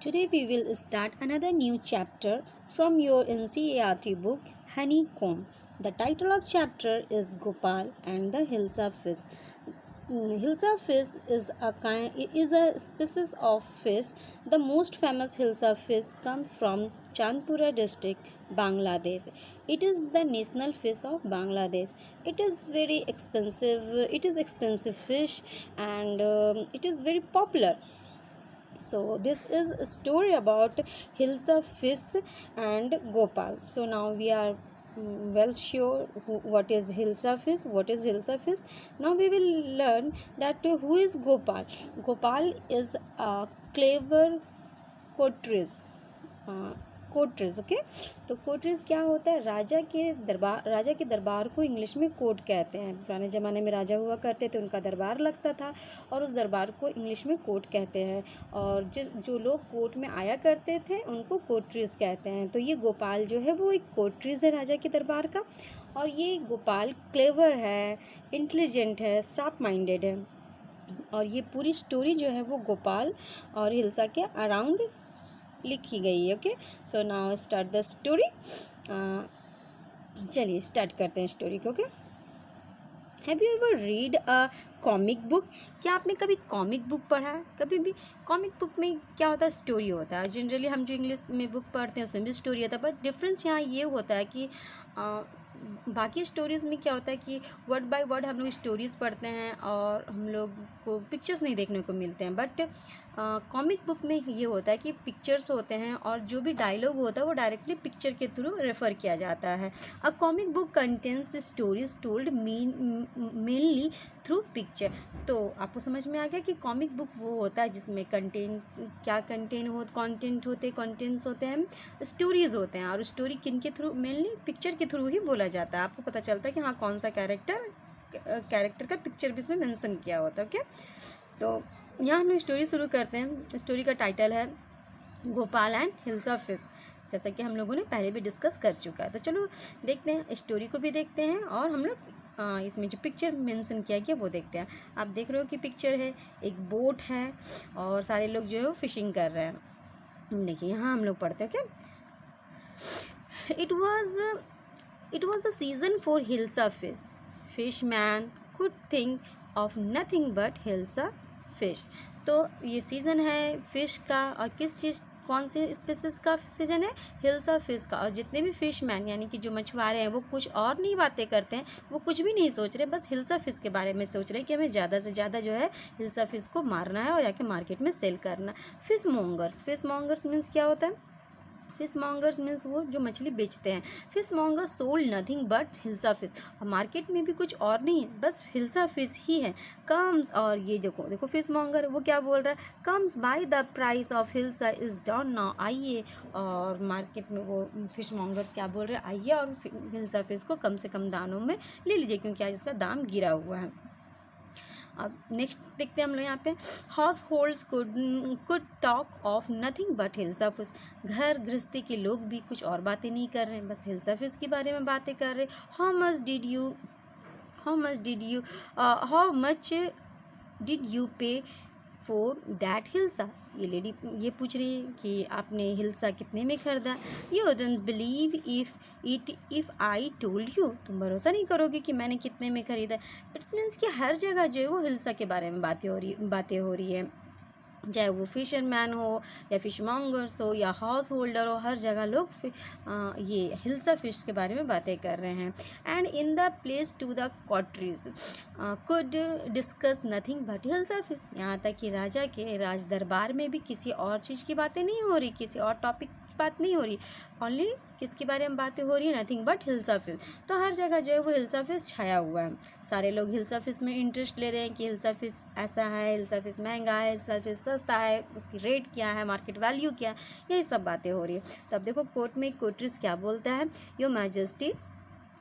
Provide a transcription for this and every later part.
Today we will start another new chapter from your NCERT book Honeycomb. The title of chapter is Gopal and the Hilsa fish. Hilsa fish is a species of fish. The most famous Hilsa fish comes from Chandpura district, Bangladesh. It is the national fish of Bangladesh. It is very expensive. It is expensive fish and it is very popular. So this is a story about Hilsa fish and Gopal. So now we are well sure what is Hilsa fish. What is Hilsa fish? Now we will learn that who is Gopal. Gopal is a clever courtier. Courtiers okay. तो courtiers क्या होता है? राजा के दरबार को English में court कहते हैं। पुराने ज़माने में राजा हुआ करते थे, उनका दरबार लगता था और उस दरबार को इंग्लिश में कोर्ट कहते हैं। और जो लोग कोर्ट में आया करते थे उनको कोर्ट्रेस कहते हैं। तो ये गोपाल जो है वो एक कोर्ट्रेस है राजा के दरबार का। और ये गोपाल क्लेवर है, इंटेलिजेंट है, शार्प माइंडेड है। और ये पूरी स्टोरी जो है वो गोपाल और हिल्सा के अराउंड लिखी गई है। Okay, so now start the story. चलिए स्टार्ट करते हैं स्टोरी को। Okay, have you ever read a comic book? क्या आपने कभी कॉमिक बुक पढ़ा है? कभी भी कॉमिक बुक में क्या होता है? स्टोरी होता है। जनरली हम जो इंग्लिश में बुक पढ़ते हैं उसमें भी स्टोरी होता है, बट डिफरेंस यहाँ ये होता है कि बाकी स्टोरीज़ में क्या होता है कि वर्ड बाय वर्ड हम लोग स्टोरीज़ पढ़ते हैं और हम लोग को पिक्चर्स नहीं देखने को मिलते हैं। बट कॉमिक बुक में ये होता है कि पिक्चर्स होते हैं और जो भी डायलॉग होता है वो डायरेक्टली पिक्चर के थ्रू रेफ़र किया जाता है। A comic book contains stories told mainly through picture. तो आपको समझ में आ गया कि कॉमिक बुक वो होता है जिसमें कंटेंट्स होते हैं, स्टोरीज़ होते हैं। और स्टोरी किन के थ्रू? मेनली पिक्चर के थ्रू ही बोला जाता है। आपको पता चलता है कि हाँ कौन सा कैरेक्टर का पिक्चर भी इसमें मेंशन किया होता है। ओके, तो यहाँ हम लोग स्टोरी शुरू करते हैं। स्टोरी का टाइटल है गोपाल एंड हिल्सा फिश, जैसा कि हम लोगों ने पहले भी डिस्कस कर चुका है। तो चलो देखते हैं, स्टोरी को भी देखते हैं और हम लोग इसमें जो पिक्चर मेंशन किया गया वो देखते हैं। आप देख रहे हो कि पिक्चर है, एक बोट है और सारे लोग जो है वो फिशिंग कर रहे हैं। देखिए यहाँ हम लोग पढ़ते हैं क्या, It was the season for Hilsa fish. Fishman could think of nothing but Hilsa fish. तो ये सीज़न है फ़िश का, और कौन से स्पीसीज़ का सीज़न है? हिल्सा फिश का। और जितने भी फिशमैन यानी कि जो मछुआरे हैं वो कुछ और नहीं बातें करते हैं, वो कुछ भी नहीं सोच रहे, बस हिल्सा फिश के बारे में सोच रहे हैं कि हमें ज़्यादा से ज़्यादा जो है हिल्सा फिश को मारना है और जाके मार्केट में सेल करना। फिश मॉन्गर्स मीन्स क्या होता है? फिश मॉन्गर्स मीन्स वो जो मछली बेचते हैं। Fish mongers sold nothing but hilsa fish. और मार्केट में भी कुछ और नहीं है, बस हिल्सा फिश ही है। कम्स, और ये जो देखो फिश मॉन्गर वो क्या बोल रहा है? Comes by the price of hilsa is down now. आइए, और मार्केट में वो फिश मॉन्गर्स क्या बोल रहे हैं? आइए और हिल्सा फिश को कम से कम दामों में ले लीजिए, क्योंकि आज उसका दाम गिरा हुआ है। अब नेक्स्ट देखते हैं हम लोग यहाँ पे, house holds could talk of nothing but hilsa fish. घर गृहस्थी के लोग भी कुछ और बातें नहीं कर रहे हैं, बस हिल्सा फिश के बारे में बातें कर रहे। हाउ मच डिड यू पे फॉर डैट हिल्सा? ये लेडी ये पूछ रही है कि आपने हिल्सा कितने में ख़रीदा? You don't believe if I told you. तुम भरोसा नहीं करोगे कि मैंने कितने में ख़रीदा। इट्स मीन्स कि हर जगह जो है वो हिल्सा के बारे में बातें हो रही है, चाहे वो फिशरमैन हो या फिश मॉन्गर्स हो या हाउस होल्डर हो, हर जगह लोग ये हिल्सा फिश के बारे में बातें कर रहे हैं। And in the place to the courtiers could discuss nothing but hilsa fish. यहाँ तक कि राजा के राज दरबार में भी किसी और चीज़ की बातें नहीं हो रही, किसी और टॉपिक की बात नहीं हो रही, ओनली किसके बारे में बातें हो रही है? Nothing but hilsa fish. तो हर जगह जो है वो हिल्सा फिश छाया हुआ है। सारे लोग हिल्सा फिश में इंटरेस्ट ले रहे हैं कि हिल्सा फिश ऐसा है, हिल्सा फिश महंगा है, हिल्सा फिश सस्ता है, उसकी रेट क्या है, मार्केट वैल्यू क्या है, यही सब बातें हो रही है। तो अब देखो कोर्ट में कोर्ट्रेस क्या बोलता है, your majesty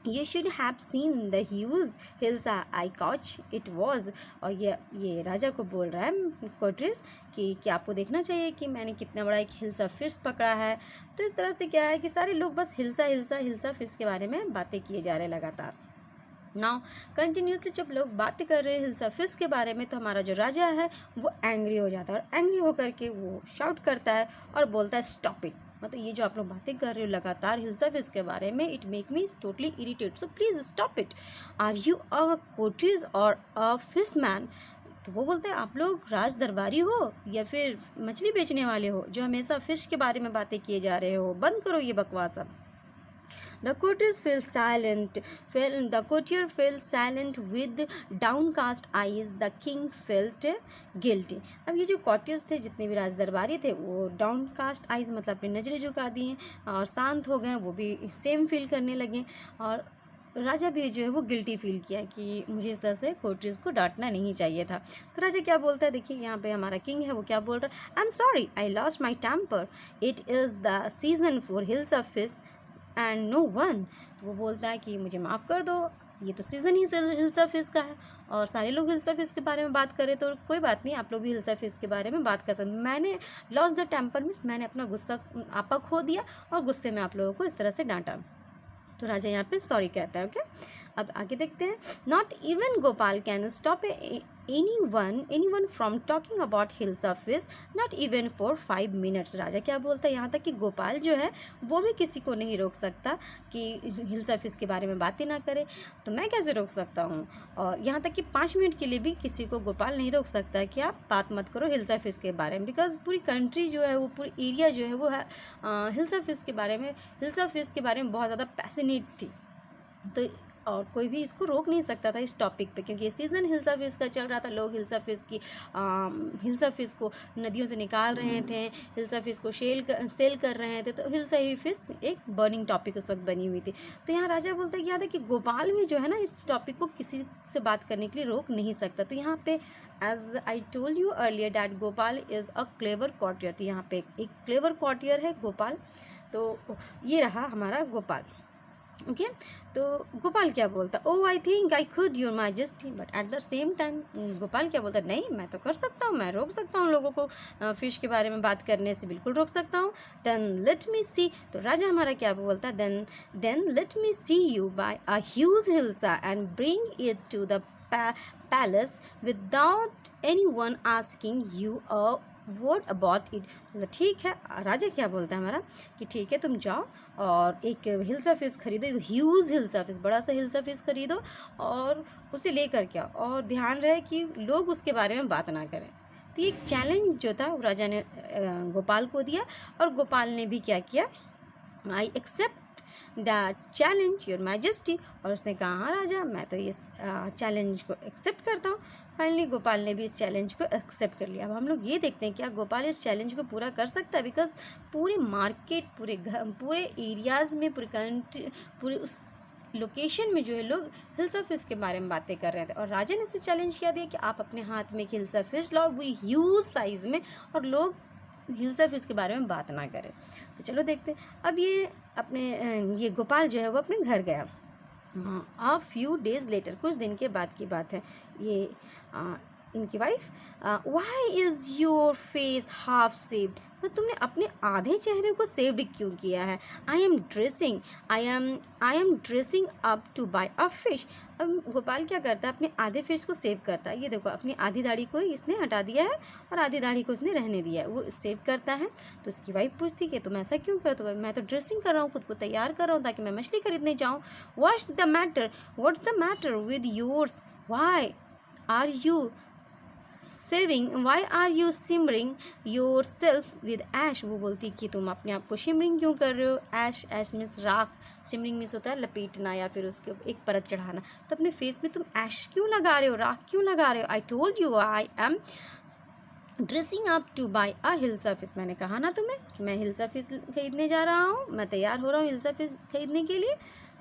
You should have seen the huge hilsa I caught it was। और ये राजा को बोल रहा है कोर्ट्रेस कि आपको देखना चाहिए कि मैंने कितना बड़ा एक हिल्सा फिश पकड़ा है। तो इस तरह से क्या है कि सारे लोग बस हिल्सा फिश के बारे में बातें किए जा रहे हैं लगातार। नाउ कंटिन्यूसली जब लोग बातें कर रहे हैं हिल्सा फिश के बारे में, तो हमारा जो राजा है वो एंग्री हो जाता है, और एंग्री होकर के वो शाउट करता है और बोलता है स्टॉप इट। मतलब ये जो आप लोग बातें कर रहे हो लगातार हिल्सा फिश के बारे में, it make me totally irritate, so please stop it. Are you a courtier or a fish man? तो वो बोलते हैं आप लोग राज दरबारी हो या फिर मछली बेचने वाले हो जो हमेशा फिश के बारे में बातें किए जा रहे हो, बंद करो ये बकवास अब। The courtiers fell silent. The courtier fell silent with downcast eyes. The king felt guilty. अब ये जो courtiers थे, जितने भी राज दरबारी थे, वो downcast eyes मतलब अपनी नज़रें झुका दी हैं और शांत हो गए। वो भी सेम फील करने लगे, और राजा भी जो है वो गिल्टी फील किया कि मुझे इस तरह से कोर्टियर्स को डांटना नहीं चाहिए था। तो राजा क्या बोलता है, देखिए यहाँ पे हमारा किंग है, वो क्या बोल रहा है, I am sorry, I lost my temper, it is the season for hills of fish and no one. तो वो बोलता है कि मुझे माफ़ कर दो, ये तो सीज़न ही हिल्सा फिश का है और सारे लोग हिल्सा फिश के बारे में बात करें, तो कोई बात नहीं, आप लोग भी हिल्सा फिश के बारे में बात कर सकते। मैंने लॉस द टेम्पर मीन्स मैंने अपना गुस्सा आपा खो दिया और गुस्से में आप लोगों को इस तरह से डांटा। तो राजा यहाँ पे सॉरी कहता है। ओके, अब आगे देखते हैं। Not even Gopal can stop any one from talking about hilsa fish, not even for 5 minutes. राजा क्या बोलता है, यहाँ तक कि गोपाल जो है वो भी किसी को नहीं रोक सकता कि हिल्सा फिश के बारे में बात ही ना करे, तो मैं कैसे रोक सकता हूँ। और यहाँ तक कि 5 मिनट के लिए भी किसी को गोपाल नहीं रोक सकता कि आप बात मत करो हिल्सा फिश के बारे में, बिकॉज पूरी कंट्री जो है वो पूरी एरिया जो है वो है हिल्सा फिश के बारे में बहुत ज़्यादा पैसिनेट थी। तो और कोई भी इसको रोक नहीं सकता था इस टॉपिक पे, क्योंकि ये सीज़न हिल्सा फिश का चल रहा था। लोग हिल्सा फिश को नदियों से निकाल रहे थे, हिल्सा फिश को सेल कर रहे थे, तो हिल्सा ही फिश एक बर्निंग टॉपिक उस वक्त बनी हुई थी। तो यहाँ राजा बोलता है कि यहाँ था कि गोपाल भी जो है ना इस टॉपिक को किसी से बात करने के लिए रोक नहीं सकता। तो यहाँ पे as I told you earlier that Gopal is a clever courtier, तो यहाँ पे एक क्लेवर कॉर्टियर है गोपाल। तो ये रहा हमारा गोपाल। ओके, तो गोपाल क्या बोलता, oh I think I could your majesty, but at the same time Gopal क्या बोलता, नहीं मैं तो कर सकता हूँ, मैं रोक सकता हूँ लोगों को फ़िश के बारे में बात करने से, बिल्कुल रोक सकता हूँ। देन लेट मी सी, तो राजा हमारा क्या बोलता, then let me see you buy a huge hilsa and bring it to the palace without any one asking you a word about it. मतलब ठीक है, राजा क्या बोलता है हमारा कि ठीक है तुम जाओ और एक हिल्सा फिश खरीदो, एक ह्यूज हिल्सा फिश, बड़ा सा हिल्सा फिश खरीदो और उसे लेकर के आओ, और ध्यान रहे कि लोग उसके बारे में बात ना करें। तो ये एक चैलेंज जो था राजा ने गोपाल को दिया, और गोपाल ने भी क्या किया, I accept the challenge your majesty, और उसने कहा हाँ राजा मैं तो इस चैलेंज को एक्सेप्ट करता हूँ। फाइनली गोपाल ने भी इस चैलेंज को एक्सेप्ट कर लिया। अब हम लोग ये देखते हैं क्या गोपाल इस चैलेंज को पूरा कर सकता है, बिकॉज पूरे मार्केट, पूरे एरियाज़ में, पूरी कंट्री, पूरे उस लोकेशन में जो है लोग हिल्सा फिश के बारे में बातें कर रहे थे, और राजा ने इसे चैलेंज किया दिया कि आप अपने हाथ में एक हिल्सा फिश लाओ, वो ह्यूज साइज़ में, और लोग हिल्सा फिश के बारे में बात ना करें। तो चलो देखते हैं। अब ये गोपाल जो है वो अपने घर गया। अ फ्यू डेज लेटर, कुछ दिन के बाद की बात है, ये इनकी wife, why is your face half saved, तो तुमने अपने आधे चेहरे को सेव्ड क्यों किया है। I am dressing up to buy a fish. अब गोपाल क्या करता है, अपने आधे फिश को सेव करता है। ये देखो अपनी आधी दाढ़ी को इसने हटा दिया है और आधी दाढ़ी को इसने रहने दिया है, वो सेव करता है। तो उसकी वाइफ पूछती कि तुम ऐसा क्यों कर, तो मैं तो ड्रेसिंग कर रहा हूँ, खुद को तैयार कर रहा हूँ ताकि मैं मछली खरीदने जाऊँ। What's the matter with yours, why are you simmering yourself with ash. वो बोलती कि तुम अपने आप को शिमरिंग क्यों कर रहे हो। ऐश मीन्स राख, सिमरिंग मीन्स होता है लपेटना या फिर उसके ऊपर एक परत चढ़ाना। तो अपने फेस में तुम ऐश क्यों लगा रहे हो, राख क्यों लगा रहे हो। I told you I am dressing up to buy a hilsa fish, मैंने कहा ना तुम्हें कि मैं हिल्सा फिश खरीदने जा रहा हूँ, मैं तैयार हो रहा हूँ हिल्सा फिश खरीदने के लिए।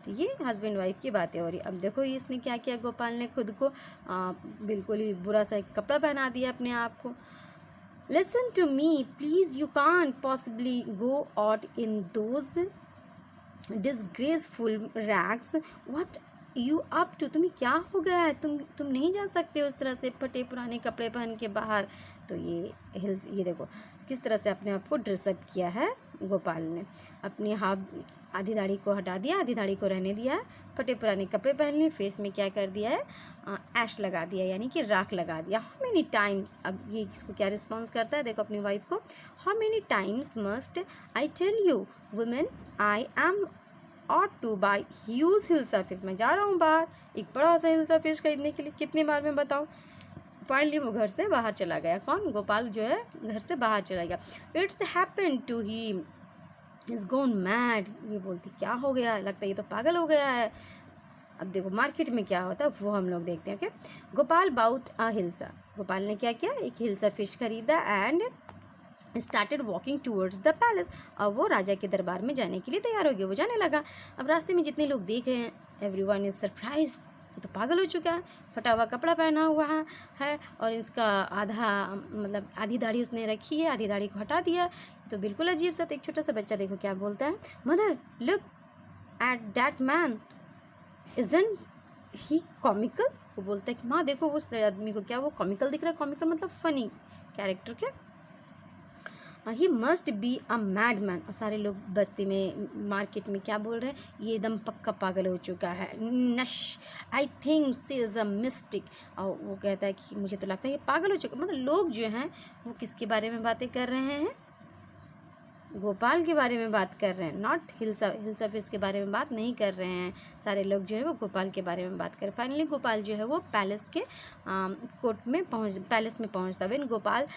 तो ये हस्बैंड वाइफ की बातें हो रही। अब देखो इसने क्या किया, गोपाल ने खुद को बिल्कुल ही बुरा सा एक कपड़ा पहना दिया अपने आप को। Listen to me please, you can't possibly go out in those disgraceful rags, what you up to, तुम्हें क्या हो गया है, तुम नहीं जा सकते उस तरह से फटे पुराने कपड़े पहन के बाहर। तो ये देखो किस तरह से अपने आप को ड्रेसअप किया है गोपाल ने अपनी आधी दाढ़ी को हटा दिया, आधी दाढ़ी को रहने दिया, फटे पुराने कपड़े पहन लिए, फेस में क्या कर दिया है, ऐश लगा दिया, यानी कि राख लगा दिया। हाउ मेनी टाइम्स, अब ये इसको क्या रिस्पॉन्स करता है, देखो अपनी वाइफ को, how many times must I tell you women I am ought to buy huge hilsa fish, मैं जा रहा हूँ बाहर एक बड़ा सा हिल्सा फिश खरीदने के लिए, कितनी बार मैं बताऊँ। फाइनली वो घर से बाहर चला गया, कौन, गोपाल जो है घर से बाहर चला गया। It's happen to he is gone mad, ये बोलती क्या हो गया, लगता है ये तो पागल हो गया है। अब देखो मार्केट में क्या होता है वो हम लोग देखते हैं। ओके, गोपाल बाउट अ हिल्सा, गोपाल ने क्या किया, एक हिल्सा फिश खरीदा and started walking towards the palace, अब वो राजा के दरबार में जाने के लिए तैयार हो गया, वो जाने लगा। अब रास्ते में जितने लोग देख रहे हैं, एवरीवन इज सरप्राइज्ड, ये तो पागल हो चुका है, फटा हुआ कपड़ा पहना हुआ है और इसका मतलब आधी दाढ़ी उसने रखी है, आधी दाढ़ी को हटा दिया, तो बिल्कुल अजीब सा। एक छोटा सा बच्चा देखो क्या बोलता है, mother look at that man isn't he comical, वो बोलता है कि माँ देखो उस आदमी को, क्या वो कॉमिकल दिख रहा है, कॉमिकल मतलब फनी कैरेक्टर क्या, he must be a mad man. और सारे लोग बस्ती में मार्केट में क्या बोल रहे हैं, ये एकदम पक्का पागल हो चुका है, नश I think she is a mistake, और वो कहता है कि मुझे तो लगता है ये पागल हो चुका। मतलब लोग जो हैं वो किसके बारे में बातें कर रहे हैं, गोपाल के बारे में बात कर रहे हैं, नॉट हिल्सा फिश के बारे में बात नहीं कर रहे हैं। सारे लोग जो है वो गोपाल के बारे में बात कर रहे हैं। फाइनली गोपाल जो है वो पैलेस के पैलेस में पहुंचता है। गोपाल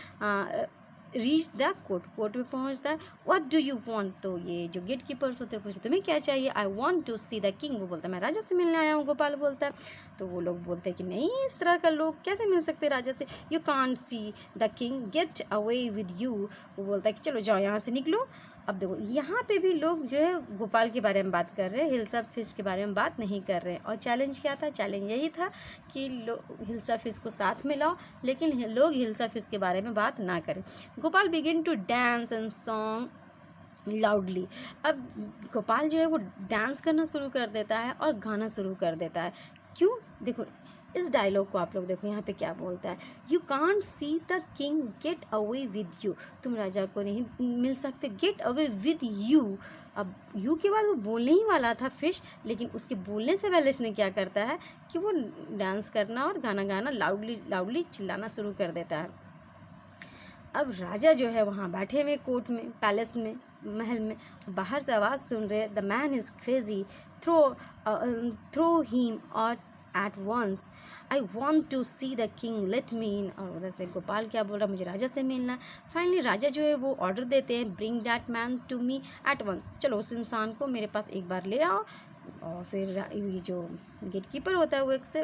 रीच द कोर्ट में पहुंचता है। व्हाट डू यू वांट, तो ये जो गेट कीपर्स होते हैं पूछते तुम्हें क्या चाहिए, I want to see the king, वो बोलता है मैं राजा से मिलने आया हूँ, गोपाल बोलता है। तो वो लोग बोलते हैं कि नहीं, इस तरह का लोग कैसे मिल सकते राजा से, you can't see the king, get away with you, वो बोलता है कि चलो जाओ यहाँ से निकलो। अब देखो यहाँ पे भी लोग जो है गोपाल के बारे में बात कर रहे हैं, हिल्सा फिश के बारे में बात नहीं कर रहे हैं। और चैलेंज क्या था, चैलेंज यही था कि हिल्सा फिश को साथ में लाओ, लेकिन लोग हिल्सा फिश के बारे में बात ना करें। Gopal begin to dance and song loudly, अब गोपाल जो है वो डांस करना शुरू कर देता है और गाना शुरू कर देता है। क्यों, देखो इस डायलॉग को आप लोग देखो यहाँ पे क्या बोलता है, you can't see the king, get away with you, तुम राजा को नहीं मिल सकते, गेट अवे विद यू। अब यू के बाद वो बोलने ही वाला था फिश, लेकिन उसके बोलने से पहले उसने क्या करता है कि वो डांस करना और गाना गाना लाउडली चिल्लाना शुरू कर देता है। अब राजा जो है वहाँ बैठे हुए कोर्ट में, पैलेस में, महल में, बाहर से आवाज़ सुन रहे, the man is crazy, throw him out at once, I want to see the king, let me in. और उधर से गोपाल क्या बोल रहा, मुझे राजा से मिलना। फाइनली राजा जो है वो ऑर्डर देते हैं, bring that man to me at once, चलो उस इंसान को मेरे पास एक बार ले आओ। और फिर ये जो गेट कीपर होता है वो एक से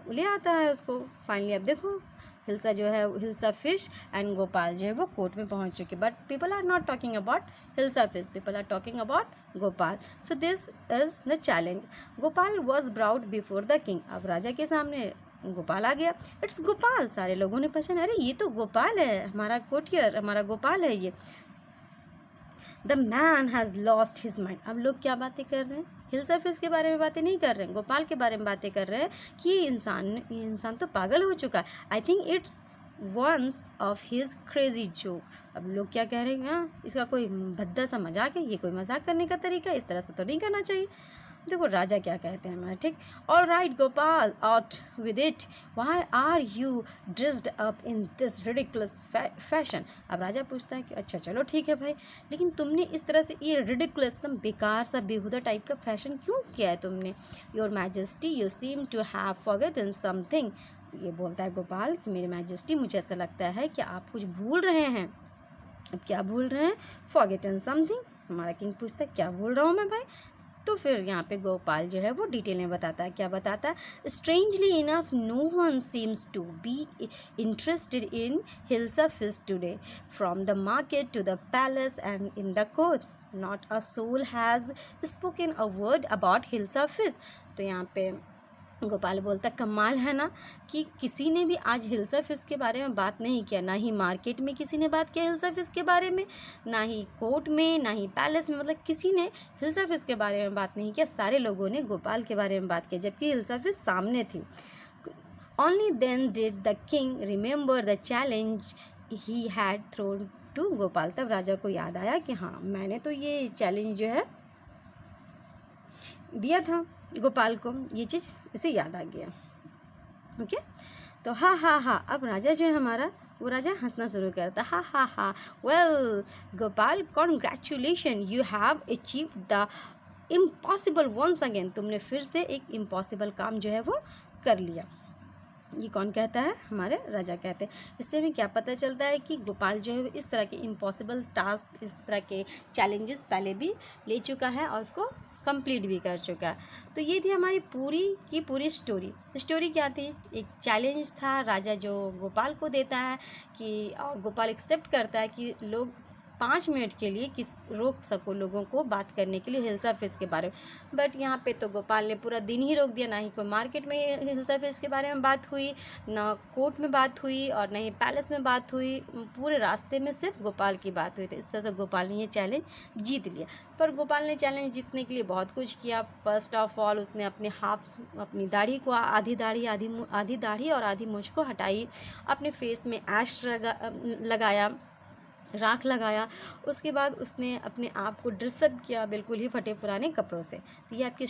ले आता है उसको। फाइनली अब देखो हिल्सा जो है, हिल्सा फिश एंड गोपाल जो है वो कोर्ट में पहुंच चुके, but people are not talking about hilsa fish, people are talking about Gopal. So this is the challenge, Gopal was brought before the king, अब राजा के सामने गोपाल आ गया, इट्स गोपाल, सारे लोगों ने पहचान, अरे ये तो गोपाल है, हमारा कोर्टियर, हमारा गोपाल है ये। The man has lost his mind, अब लोग क्या बातें कर रहे हैं, हिल्सा फिश के बारे में बातें नहीं कर रहे हैं, गोपाल के बारे में बातें कर रहे हैं कि ये इंसान तो पागल हो चुका है, I think it's once of his crazy joke. अब लोग क्या कह रहे हैं, हाँ इसका कोई भद्दा सा मजाक है, ये कोई मजाक करने का तरीका, इस तरह से तो नहीं करना चाहिए। देखो राजा क्या कहते हैं हमारे, ठीक, all right Gopal, out with it, why are you dressed up in this ridiculous fashion. अब राजा पूछता है कि अच्छा चलो ठीक है भाई, लेकिन तुमने इस तरह से ये रिडिकुलस एकदम बेकार सा बेहुदा टाइप का फैशन क्यों किया है तुमने, your majesty you seem to have forgotten something, ये बोलता है गोपाल कि मेरी मैजेस्टी मुझे ऐसा लगता है कि आप कुछ भूल रहे हैं। अब क्या भूल रहे हैं, फॉरगॉटन समथिंग, हमारा किंग पूछता है क्या भूल रहा हूँ मैं भाई। तो फिर यहाँ पे गोपाल जो है वो डिटेल में बताता है, क्या बताता है, strangely enough no one seems to be interested in hilsa fish today, from the market to the palace and in the court, not a soul has spoken a word about hilsa fish. तो यहाँ पे गोपाल बोलता कमाल है ना कि किसी ने भी आज हिल्सा फिश के बारे में बात नहीं किया, ना ही मार्केट में किसी ने बात किया हिल्सा फिश के बारे में, ना ही कोर्ट में, ना ही पैलेस में, मतलब किसी ने हिल्सा फिश के बारे में बात नहीं किया, सारे लोगों ने गोपाल के बारे में बात की, जबकि हिल्सा फिश सामने थी। Only then did the king remember the challenge he had thrown to Gopal. तब राजा को याद आया कि हाँ, मैंने तो ये चैलेंज जो है दिया था गोपाल को, ये चीज़ इसे याद आ गया। ओके, तो हाँ हाँ हाँ, अब राजा जो है हमारा, वो राजा हंसना शुरू करता, हाँ हाँ हाँ, well Gopal, congratulation, you have achieved the impossible once again. तुमने फिर से एक इम्पॉसिबल काम जो है वो कर लिया। ये कौन कहता है? हमारे राजा कहते हैं। इससे हमें क्या पता चलता है कि गोपाल जो है इस तरह के इम्पॉसिबल टास्क, इस तरह के चैलेंजेस पहले भी ले चुका है और उसको कंप्लीट भी कर चुका है। तो ये थी हमारी पूरी की पूरी स्टोरी। स्टोरी क्या थी? एक चैलेंज था राजा जो गोपाल को देता है कि, और गोपाल एक्सेप्ट करता है कि लोग 5 मिनट के लिए रोक सको लोगों को बात करने के लिए हिल्सा फिश के बारे में। बट यहाँ पे तो गोपाल ने पूरा दिन ही रोक दिया, ना ही कोई मार्केट में हिल्सा फिश के बारे में बात हुई, ना कोर्ट में बात हुई, और ना ही पैलेस में बात हुई। पूरे रास्ते में सिर्फ गोपाल की बात हुई थी। इस तरह से गोपाल ने ये चैलेंज जीत लिया। पर गोपाल ने चैलेंज जीतने के लिए बहुत कुछ किया। फर्स्ट ऑफ ऑल उसने अपनी दाढ़ी को, आधी दाढ़ी और आधी मूंछ को हटाई, अपने फेस में ऐश लगाया, राख लगाया। उसके बाद उसने अपने आप को ड्रेसअप किया बिल्कुल ही फटे पुराने कपड़ों से। तो ये आपकी